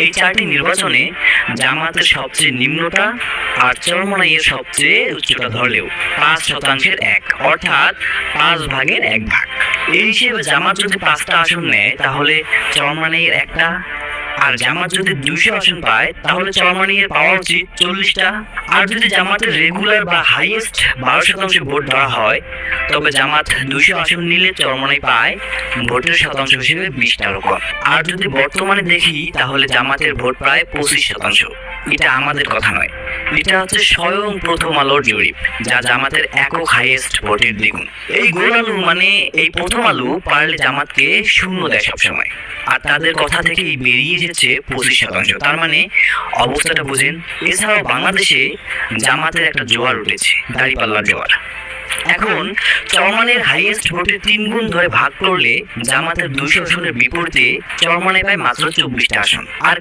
এই চারটি নির্বাচনে জামাতের সবচেয়ে নিম্নটা আর চরমোনাইয়ের সবচেয়ে উচ্চটা ধরলেও 5%-এর 1, অর্থাৎ 5 ভাগের 1 ভাগ। এই হিসেবে জামাত যদি 5টা আসন নেয় তাহলে চরমোনাইয়ের 1টা, আর জামাত যদি 200 আসন পায় তাহলে চরমোনাইয়ের পাওয়া উচিত 40টা। আর যদি জামাতের রেগুলার বা হাইয়েস্ট 12% ভোট ধরা হয় তবে জামাত 200 আসন নিলে চরমোনাই পায় ভোটের শতাংশ হিসেবে 20টারও কম। আর যদি বর্তমানে দেখি তাহলে জামাতের ভোট প্রায় 25%। এটা আমাদের কথা নয়, এটা হচ্ছে স্বয়ং প্রথম আলোর জরিপ, যা জামাতের একক হাইয়েস্ট ভোটের দ্বিগুণ। এই গোল আলু মানে এই প্রথম আলু পারলে জামাতকে শূন্য দেয় সবসময়, আর তাদের কথা থেকেই বেরিয়ে এসেছে 25%। তার মানে অবস্থাটা বুঝেন। এছাড়াও বাংলাদেশে জামাতের একটা জোয়ার উঠেছে, দাঁড়িপাল্লার জোয়ার। এখন চরমোনাইয়ের হাইয়েস্ট ভোটের 3 গুণ ধরে ভাগ করলে জামাতের 200 আসনের বিপরীতে চরমোনাই পায় মাত্র 24টা আসন। আর